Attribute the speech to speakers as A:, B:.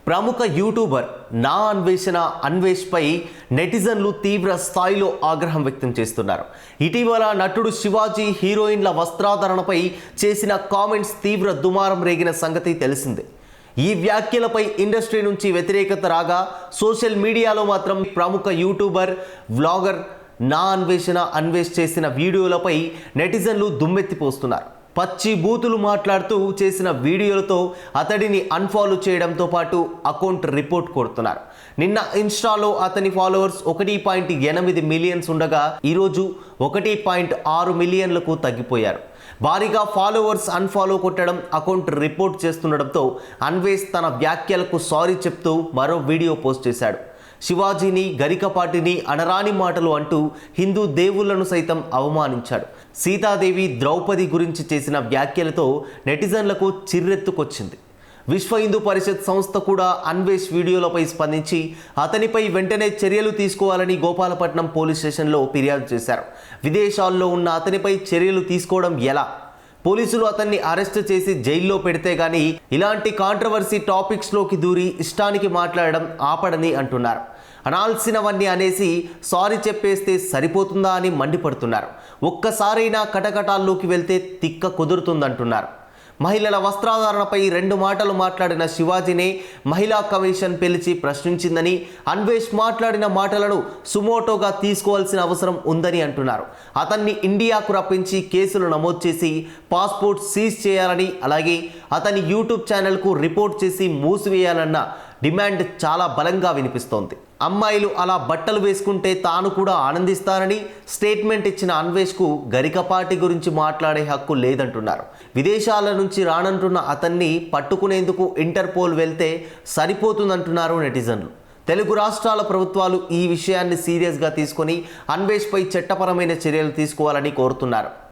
A: ప్రముఖ యూట్యూబర్ నా అన్వేషణ అన్వేష్పై నెటిజన్లు తీవ్ర స్థాయిలో ఆగ్రహం వ్యక్తం చేస్తున్నారు. ఇటీవల నటుడు శివాజీ హీరోయిన్ల వస్త్రాధరణపై చేసిన కామెంట్స్ తీవ్ర దుమారం రేగిన సంగతి తెలిసిందే. ఈ వ్యాఖ్యలపై ఇండస్ట్రీ నుంచి వ్యతిరేకత రాగా సోషల్ మీడియాలో మాత్రం ప్రముఖ యూట్యూబర్ వ్లాగర్ నా అన్వేషణ అన్వేష్ చేసిన వీడియోలపై నెటిజన్లు దుమ్మెత్తిపోస్తున్నారు. పచ్చి బూతులు మాట్లాడుతూ చేసిన వీడియోలతో అతడిని అన్ఫాలో చేయడంతో పాటు అకౌంట్ రిపోర్ట్ కొడుతున్నారు. నిన్న ఇన్స్టాలో అతని ఫాలోవర్స్ 1.8 మిలియన్స్ ఉండగా ఈరోజు 1.6 మిలియన్లకు తగ్గిపోయారు. భారీగా ఫాలోవర్స్ అన్ఫాలో కొట్టడం, అకౌంట్ రిపోర్ట్ చేస్తుండడంతో అన్వేష్ తన వ్యాఖ్యలకు సారీ చెప్తూ మరో వీడియో పోస్ట్ చేశాడు. శివాజీని, గరికపాటిని అనరాని మాటలు అంటూ హిందూ దేవుళ్లను సైతం అవమానించాడు. సీతాదేవి, ద్రౌపది గురించి చేసిన వ్యాఖ్యలతో నెటిజన్లకు చిర్రెత్తుకొచ్చింది. విశ్వ హిందూ పరిషత్ సంస్థ కూడా అన్వేష్ వీడియోలపై స్పందించి అతనిపై వెంటనే చర్యలు తీసుకోవాలని గోపాలపట్నం పోలీస్ స్టేషన్లో ఫిర్యాదు చేశారు. విదేశాల్లో ఉన్న అతనిపై చర్యలు తీసుకోవడం ఎలా? పోలీసులు అతన్ని అరెస్ట్ చేసి జైల్లో పెడితే గానీ ఇలాంటి కాంట్రవర్సీ టాపిక్స్లోకి దూరి ఇష్టానికి మాట్లాడడం ఆపడని అంటున్నారు. అనాల్సినవన్నీ అనేసి సారీ చెప్పేస్తే సరిపోతుందా అని మండిపడుతున్నారు. ఒక్కసారైనా కటకటాల్లోకి వెళ్తే తిక్క కుదురుతుందంటున్నారు. మహిళల వస్త్రాధారణపై 2 మాటలు మాట్లాడిన శివాజీనే మహిళా కమిషన్ పిలిచి ప్రశ్నించిందని, అన్వేష్ మాట్లాడిన మాటలను సుమోటోగా తీసుకోవాల్సిన అవసరం ఉందని అంటున్నారు. అతన్ని ఇండియాకు రప్పించి కేసులు నమోదు చేసి పాస్పోర్ట్ సీజ్ చేయాలని, అలాగే అతని యూట్యూబ్ ఛానల్కు రిపోర్ట్ చేసి మూసివేయాలన్న డిమాండ్ చాలా బలంగా వినిపిస్తోంది. అమ్మాయిలు అలా బట్టలు వేసుకుంటే తాను కూడా ఆనందిస్తానని స్టేట్మెంట్ ఇచ్చిన అన్వేష్కు గరికపాటి గురించి మాట్లాడే హక్కు లేదంటున్నారు. విదేశాల నుంచి రానంటున్న అతన్ని పట్టుకునేందుకు ఇంటర్పోల్ వెళ్తే సరిపోతుందంటున్నారు నెటిజన్లు. తెలుగు రాష్ట్రాల ప్రభుత్వాలు ఈ విషయాన్ని సీరియస్గా తీసుకొని అన్వేష్పై చట్టపరమైన చర్యలు తీసుకోవాలని కోరుతున్నారు.